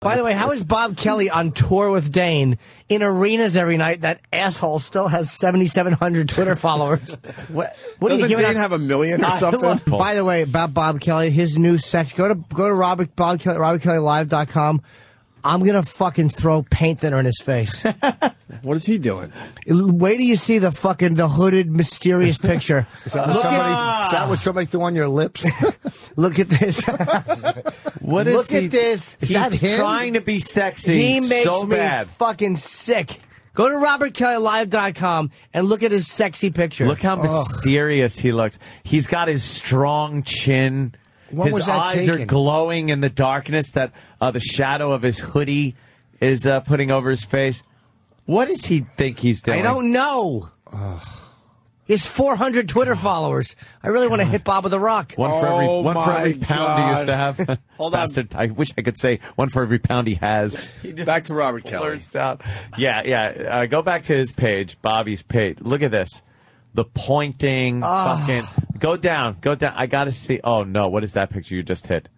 By the way, how is Bob Kelly on tour with Dane in arenas every night? That asshole still has 7,700 Twitter followers. What Doesn't Dane have 1 million or something? By the way, about Bob Kelly, his new sex. Go to RobertKellyLive.com. I'm going to fucking throw paint thinner in his face. What is he doing? Wait till you see the hooded, mysterious picture. Is that what somebody threw on your lips? Look at this. What is Look he? at this. He's trying to be sexy. He makes so me bad. fucking sick. Go to RobertKellyLive.com and look at his sexy picture. Look how mysterious he looks. He's got his strong chin. When was his that eyes taken? are glowing in the darkness that the shadow of his hoodie is putting over his face. What does he think he's doing? I don't know. He has 400 Twitter followers. I really want to hit Bob with a rock. One for every pound he used to have. Hold on. I wish I could say one for every pound he has. Back to Robert Kelly. Out. Yeah. Go back to his page, Bobby's page. Look at this. The pointing, fucking. Go down. I got to see. Oh, no. What is that picture you just hit?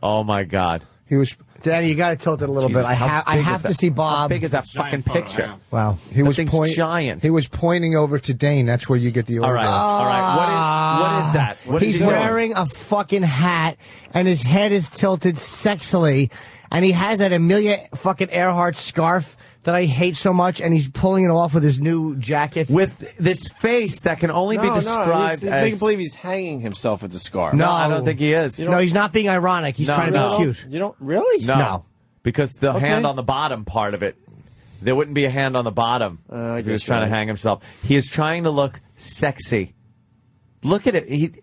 Oh, my God. He was. Danny, you got to tilt it a little bit. I have to see Bob. How big is that fucking picture? Wow. He was giant. He was pointing over to Dane. That's where you get the order. All right. What is that? What He's is he doing? wearing a fucking hat, and his head is tilted sexily, and he has that Amelia fucking Earhart scarf that I hate so much, and he's pulling it off with his new jacket. With this face that can only be described he's as... making believe he's hanging himself with the scarf. No, I don't think he is. No, he's not being ironic. He's trying to be cute. You don't really? No. Because the hand on the bottom part of it, there wouldn't be a hand on the bottom if he was trying to hang himself. He is trying to look sexy. Look at it.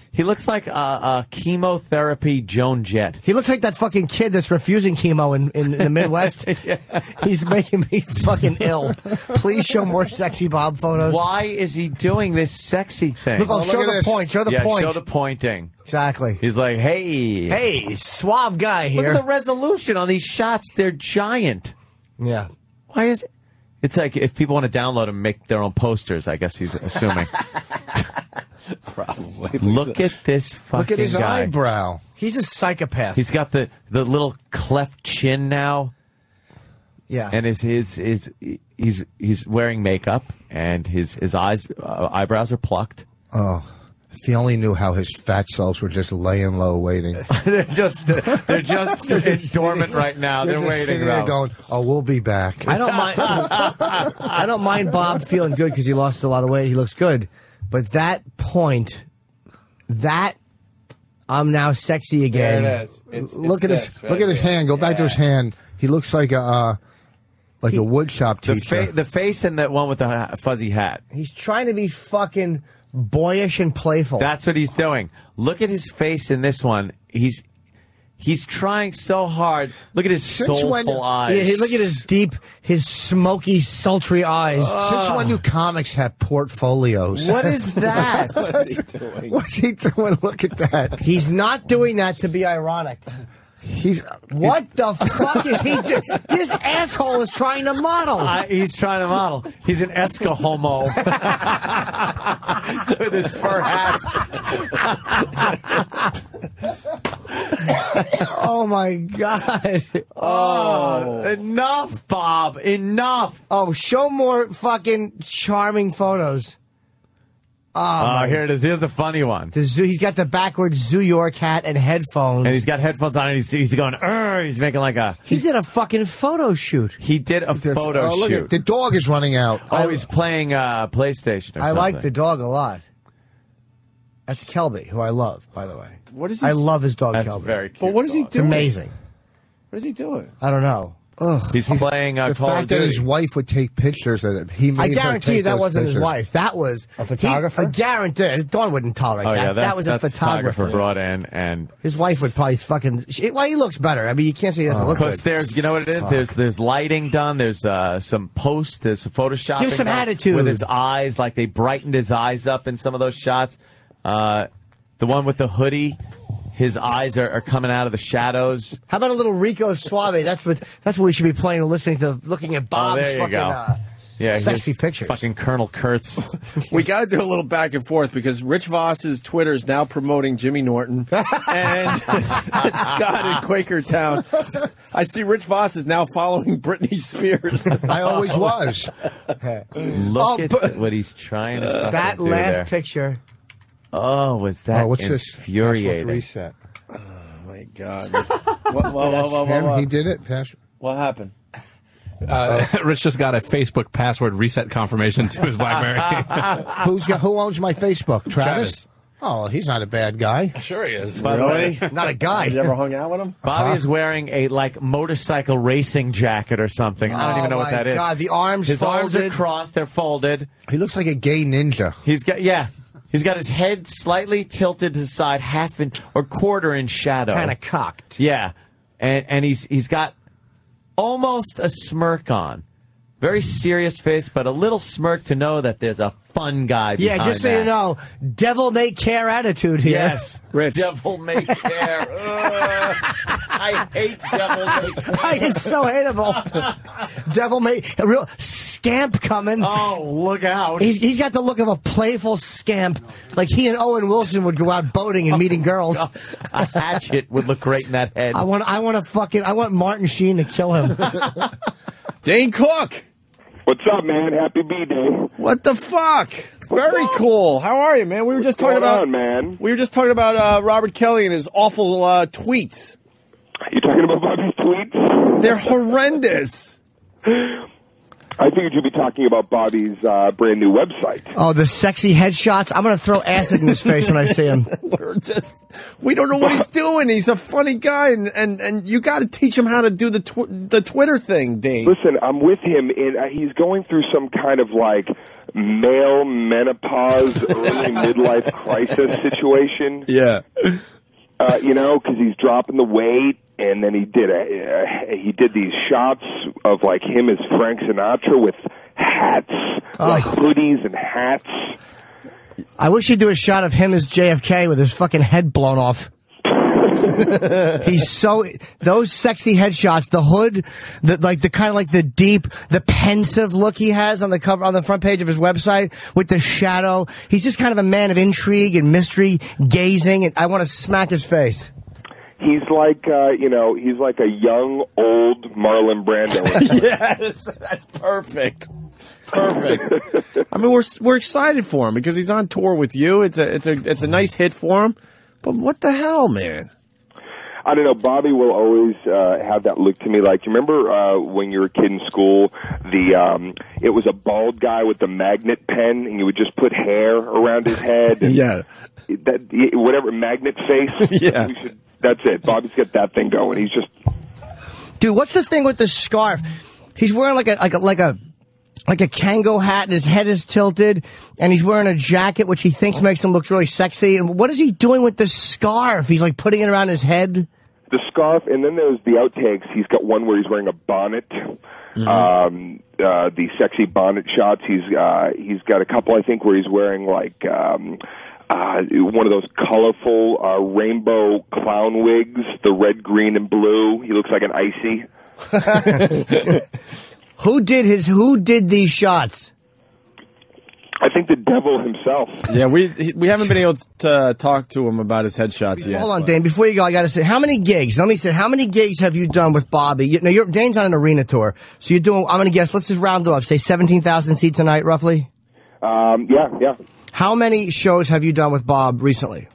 He looks like a chemotherapy Joan Jett. He looks like that fucking kid that's refusing chemo in the Midwest. Yeah. He's making me fucking ill. Please show more sexy Bob photos. Why is he doing this sexy thing? Look, show the point. Show the point. Show the pointing. Exactly. He's like, hey, suave guy here. Look at the resolution on these shots. They're giant. Yeah. Why is it? It's like if people want to download them, make their own posters, I guess he's assuming. Probably. Look at this fucking guy. Look at his eyebrow. He's a psychopath. He's got the little cleft chin now. Yeah. And he's wearing makeup, and his eyebrows are plucked. Oh. If he only knew how his fat cells were just laying low waiting. they're just dormant right now. They're just waiting. Sitting there going, we'll be back. I don't mind. I don't mind Bob feeling good because he lost a lot of weight. He looks good, but that point, I'm now sexy again. There it is. Look at his hand. Go back to his hand. He looks like a woodshop teacher. The face and that one with the fuzzy hat. He's trying to be fucking boyish and playful. That's what he's doing. Look at his face in this one. He's trying so hard. Look at his soulful eyes. Yeah, look at his smoky, sultry eyes. Since when do comics have portfolios? What is that? What's he doing? What's he doing? Look at that. He's not doing that to be ironic. What the fuck is he doing? This asshole is trying to model. He's trying to model. He's an Escahomo. With his fur hat. Oh, my God. Oh, enough, Bob. Enough. Oh, show more fucking charming photos. Here it is. Here's the funny one. He's got the backwards Zoo York hat and headphones. And he's got headphones on, and he's going, he's making like a... He's got a fucking photo shoot. He did a photo look shoot. at, the dog is running out. He's playing PlayStation or I something. like the dog a lot. That's Kelby, who I love, by the way. What is he? I love his dog, That's Kelby. very cute. But what is he dog. doing? It's amazing. What is he doing? I don't know. Ugh. He's playing the Call of fact that Duty. his wife would take pictures of it. He made I her guarantee take you that those wasn't his pictures. wife. That was a photographer. I guarantee. Dawn wouldn't tolerate Oh, that. yeah, that was a that's photographer. brought in, and His wife would probably fucking. Well, he looks better. I mean, you can't say he doesn't look because good. there's, you know what it is? There's lighting done. There's some post. There's some photoshopping. Give some done attitude with his eyes, like they brightened his eyes up in some of those shots. The one with the hoodie. His eyes are coming out of the shadows. How about a little Rico Suave? That's what we should be playing and listening to, looking at Bob's there you fucking go. sexy pictures. Fucking Colonel Kurtz. We got to do a little back and forth because Rich Voss's Twitter is now promoting Jimmy Norton and Scott in Quakertown. I see Rich Voss is now following Britney Spears. I always was. Look at what he's trying to That do last there. picture. Oh, was that what's this? infuriating? Reset. Oh, my God. What He did it. What happened? Rich just got a Facebook password reset confirmation to his BlackBerry. Who owns my Facebook? Travis? Oh, he's not a bad guy. Sure he is. Really? Not a guy. Have you ever hung out with him? Bobby is wearing a motorcycle racing jacket or something. I don't even know what that is. Oh, my God, the arms His folded. arms are crossed. They're folded. He looks like a gay ninja. He's got his head slightly tilted to the side, half inch or quarter inch shadow. Kind of cocked. Yeah, and he's got almost a smirk on. Very serious face, but a little smirk to know that there's a fun guy behind Yeah, just so you know, devil may care attitude here. Yes, Rich. Devil may care. I hate devil may care. It's so hateable. Devil may... A real scamp coming. Oh, look out. He's got the look of a playful scamp. Like he and Owen Wilson would go out boating and meeting girls. A hatchet would look great in that head. I want Martin Sheen to kill him. Dane Cook. What's up, man? Happy B-Day. What the fuck? Very cool. How are you, man? We were just talking about, man. We were just talking about Robert Kelly and his awful tweets. You talking about Bobby's tweets? They're horrendous. I figured you'd be talking about Bobby's brand new website. Oh, the sexy headshots. I'm going to throw acid in his face when I see him. We don't know what he's doing. He's a funny guy, and you got to teach him how to do the Twitter thing, Dave. Listen, I'm with him, and he's going through some kind of like male menopause, early midlife crisis situation. Yeah. You know, because he's dropping the weight, and then he did these shots of like him as Frank Sinatra with hats, like hoodies and hats. I wish he'd do a shot of him as JFK with his fucking head blown off. He's so those sexy headshots, the hood, the kind of like the deep, the pensive look he has on the cover on the front page of his website with the shadow. He's just kind of a man of intrigue and mystery, gazing, and I want to smack his face. He's like, he's like a young, old Marlon Brando. Yes, that's perfect. Perfect. I mean, we're excited for him because he's on tour with you. It's a nice hit for him. But what the hell, man? I don't know. Bobby will always have that look to me. Like, you remember when you were a kid in school, it was a bald guy with the magnet pen, and you would just put hair around his head. And yeah. Whatever, magnet face. Yeah. That's it. Bobby's got that thing going. He's just... Dude, what's the thing with the scarf? He's wearing like a Kango hat, and his head is tilted, and he's wearing a jacket, which he thinks makes him look really sexy. And what is he doing with the scarf? He's like putting it around his head. The scarf, and then there's the outtakes. He's got one where he's wearing a bonnet. Mm-hmm. The sexy bonnet shots. He's got a couple, I think, where he's wearing like one of those colorful rainbow clown wigs, the red, green, and blue. He looks like an icy. Who did these shots? I think the devil himself. Yeah, we haven't been able to talk to him about his headshots yet. Hold on, Dane. Before you go, I got to say, how many gigs? Let me say, how many gigs have you done with Bobby? Now, Dane's on an arena tour, so you're doing. I'm going to guess. Let's just round it off. Say 17,000 seats a night, roughly. Yeah. How many shows have you done with Bob recently?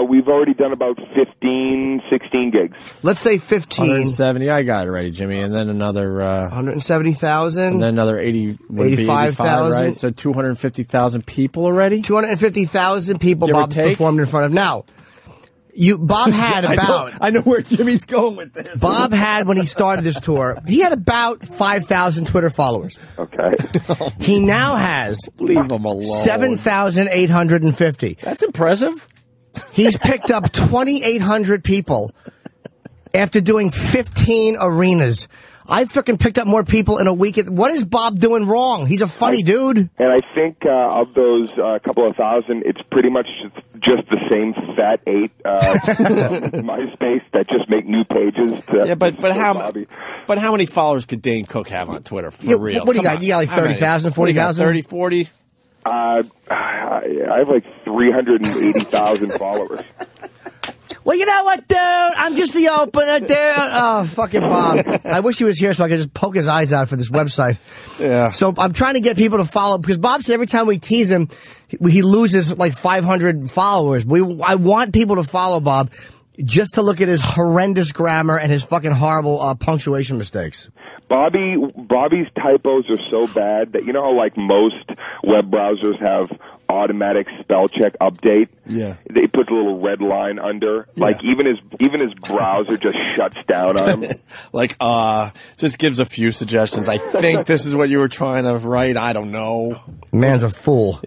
We've already done about 15, 16 gigs. Let's say 15. 170. I got it ready, Jimmy, and then another 170,000. And then another 85,000, right? So 250,000 people already. 250,000 people Bob performed in front of. Now, Bob had about. I know where Jimmy's going with this. Bob had, when he started this tour, he had about 5,000 Twitter followers. Okay. He now has. Leave him alone. 7,850. That's impressive. He's picked up 2,800 people after doing 15 arenas. I freaking picked up more people in a week. What is Bob doing wrong? He's a funny dude. And I think of those couple of thousand, it's pretty much just the same fat 8 MySpace that just make new pages. But how many followers could Dane Cook have on Twitter for real? What do you got? You got like 30,000, 40,000? 30, 40? I have like 380,000 followers. Well, you know what, dude? I'm just the opener, dude. Oh, fucking Bob. I wish he was here so I could just poke his eyes out for this website. Yeah. So I'm trying to get people to follow, because Bob said every time we tease him, he loses like 500 followers. I want people to follow Bob just to look at his horrendous grammar and his fucking horrible punctuation mistakes. Bobby's typos are so bad that, you know how like most web browsers have automatic spell check update? Yeah. They put a little red line under. Yeah. Like even his browser just shuts down on him. Like, just gives a few suggestions. I think this is what you were trying to write. I don't know. Man's a fool.